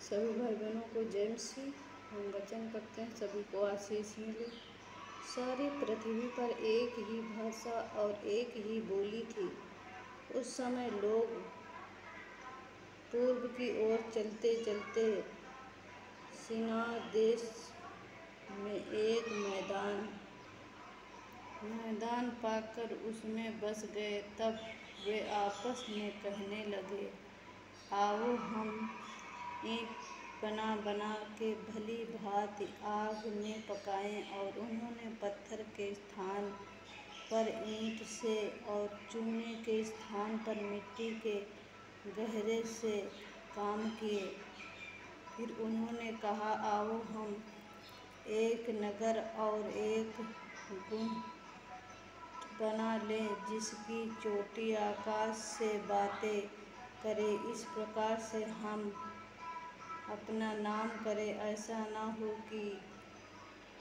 सभी भाई बहनों को जय मसीह। हम वचन पढ़ते हैं, सभी को आशीष मिले। सारी पृथ्वी पर एक ही भाषा और एक ही बोली थी। उस समय लोग पूर्व की ओर चलते चलते शिनार देश में एक मैदान पाकर उसमें बस गए। तब वे आपस में कहने लगे, आओ हम ईंट बना के भली भांति आग में पकाएं। और उन्होंने पत्थर के स्थान पर ईंट से और चूने के स्थान पर मिट्टी के गहरे से काम किए। फिर उन्होंने कहा, आओ हम एक नगर और एक गुम्बद बना लें, जिसकी चोटी आकाश से बातें करे। इस प्रकार से हम अपना नाम करें, ऐसा न हो कि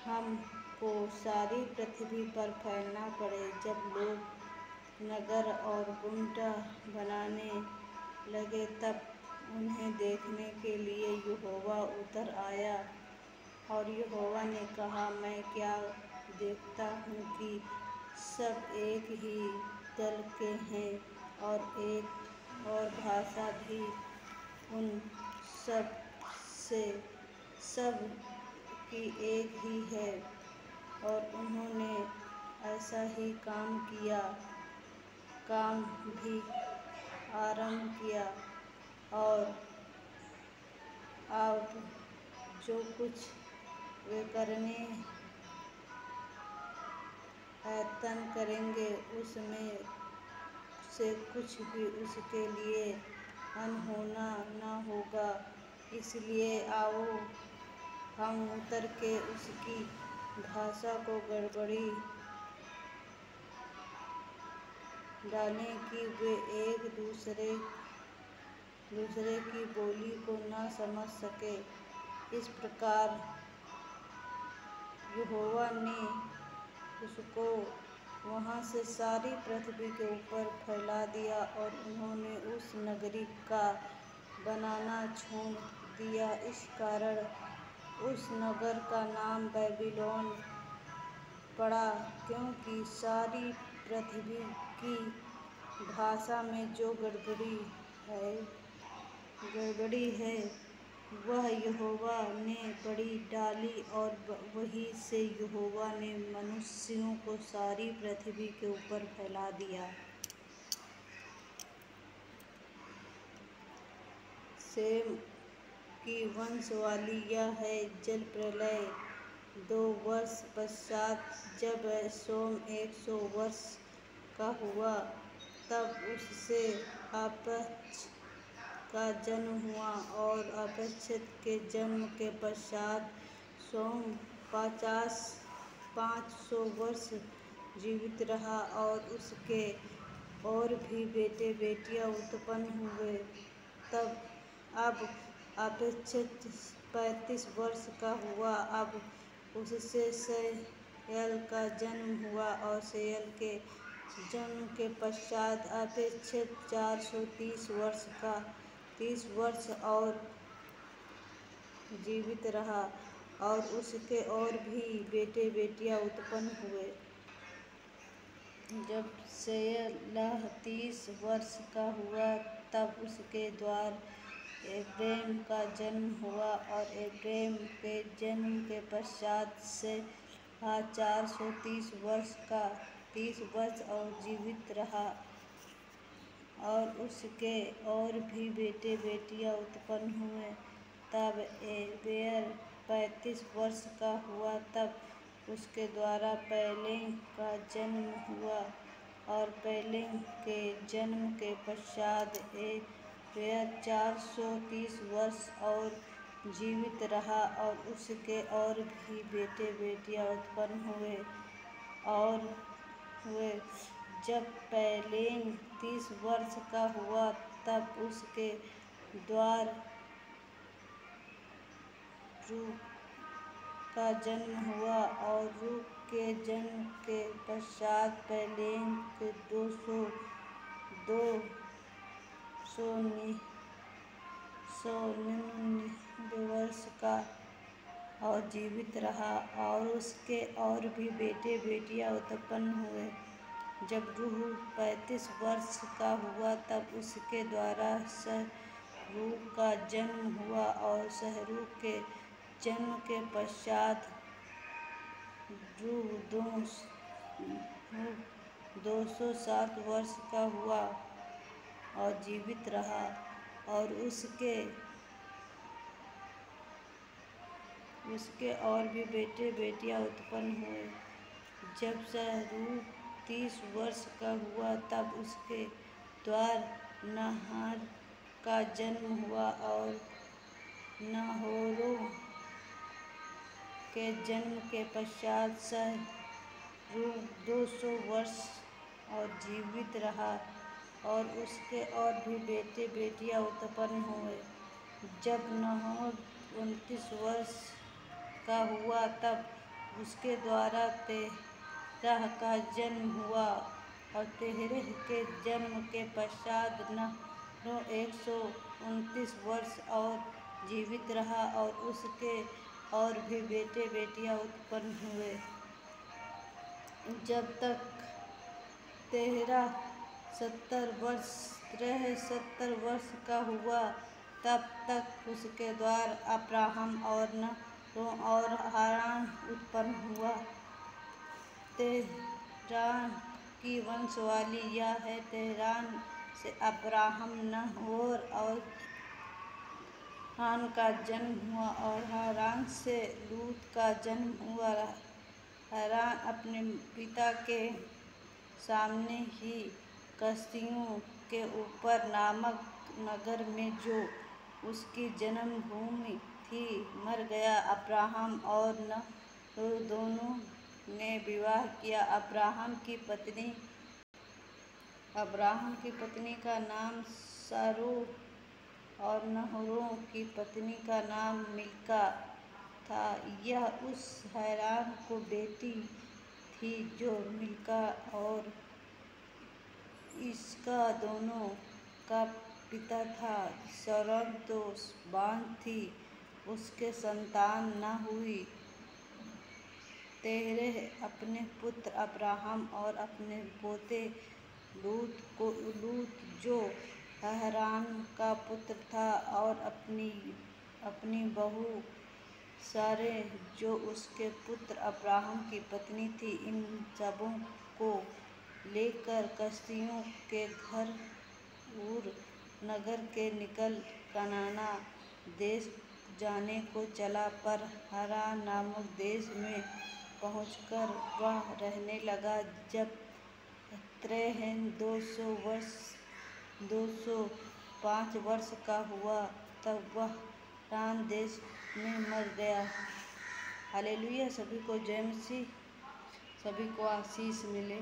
हमको सारी पृथ्वी पर फैलना पड़े। जब लोग नगर और गुम्बद बनाने लगे, तब उन्हें देखने के लिए यहोवा उतर आया। और यहोवा ने कहा, मैं क्या देखता हूँ कि सब एक ही दल के हैं और एक और भाषा भी उन सब की एक ही है। और उन्होंने ऐसा ही काम भी आरंभ किया। और अब जो कुछ वे करने यत्न करेंगे, उसमें से कुछ भी उसके लिए अनहोना न होगा। इसलिए आओ हम उतर के उसकी भाषा को गड़बड़ी डालें कि वे एक दूसरे की बोली को न समझ सके। इस प्रकार यहोवा ने उसको वहाँ से सारी पृथ्वी के ऊपर फैला दिया। और उन्होंने उस नगरी का बनाना छोड़ दिया। इस कारण उस नगर का नाम बेबीलोन पड़ा, क्योंकि सारी पृथ्वी की भाषा में जो गड़बड़ी है वह यहोवा ने पढ़ी डाली। और वहीं से यहोवा ने मनुष्यों को सारी पृथ्वी के ऊपर फैला दिया। शेम की वंशावली यह है। जल प्रलय 2 वर्ष पश्चात जब शेम 100 वर्ष का हुआ, तब उससे अर्पक्षद का जन्म हुआ। और अर्पक्षद के जन्म के पश्चात शेम 500 वर्ष जीवित रहा। और उसके और भी बेटे बेटियां उत्पन्न हुए। अब अर्पक्षद 35 वर्ष का हुआ। अब उससे शेल का जन्म हुआ। और शेल के जन्म के पश्चात अर्पक्षद 430 वर्ष का 30 वर्ष और जीवित रहा। और उसके और भी बेटे बेटियां उत्पन्न हुए। जब शेल 30 वर्ष का हुआ, तब उसके द्वारा एब्राम का जन्म हुआ। और एब्राम के जन्म के पश्चात शेल 430 वर्ष का 30 वर्ष और जीवित रहा। और उसके और भी बेटे बेटियां उत्पन्न हुए। तब एबेर 35 वर्ष का हुआ, तब उसके द्वारा पेलेग का जन्म हुआ। और पेलेग के जन्म के पश्चात एबेर 430 वर्ष और जीवित रहा। और उसके और भी बेटे बेटियां उत्पन्न हुए। जब पेलेग 30 वर्ष का हुआ, तब उसके द्वारा रूह का जन्म हुआ। और रूह के जन्म के पश्चात पेलेग 299 वर्ष का और जीवित रहा, और उसके और भी बेटे बेटियां उत्पन्न हुए। जब रूह 35 वर्ष का हुआ तब उसके द्वारा सहरूग का जन्म हुआ, और सहरूग के जन्म के पश्चात रूह 207 वर्ष का हुआ और जीवित रहा, और उसके और भी बेटे बेटियां उत्पन्न हुए। जब सहरूग 30 वर्ष का हुआ तब उसके द्वारा नाहर का जन्म हुआ, और नाहोरों के जन्म के पश्चात सहरूग 200 वर्ष और जीवित रहा, और उसके और भी बेटे बेटियां उत्पन्न हुए। जब नाहोर 29 वर्ष का हुआ तब उसके द्वारा तेरह का जन्म हुआ, और तेरह के जन्म के पश्चात नाहोर 129 वर्ष और जीवित रहा, और उसके और भी बेटे बेटियां उत्पन्न हुए। जब तक तेरह 70 वर्ष का हुआ तब तक उसके द्वारा अब्राहम और नाहोर और हारान उत्पन्न हुआ। तेरान की वंशावली यह है: तेरान से अब्राहम, नाहोर और हारान का जन्म हुआ, और हारान से लूत का जन्म हुआ। हारान अपने पिता के सामने ही कसदियों के ऊर नामक नगर में, जो उसकी जन्मभूमि थी, मर गया। अब्राहम और नाहोर दोनों ने विवाह किया। अब्राहम की पत्नी का नाम सारा और नाहोर की पत्नी का नाम मिल्का था। यह उस हारान की बेटी थी जो मिल्का और इसका दोनों का पिता था। सारा तो बांझ थी, उससे संतान न हुई। तेरह अपने पुत्र अब्राहम और अपने पोते लूत जो हारान का पुत्र था, और अपनी बहू सारै जो उसके पुत्र अब्राहम की पत्नी थी, इन सबों को लेकर कसदियों के घर ऊर नगर से निकल कनान देश जाने को चला। पर हारान नामक देश में पहुंचकर वह रहने लगा। जब तेरह 205 वर्ष का हुआ तब वह हारान देश में मर गया। हालेलुया! सभी को जय मसीह, सभी को आशीष मिले।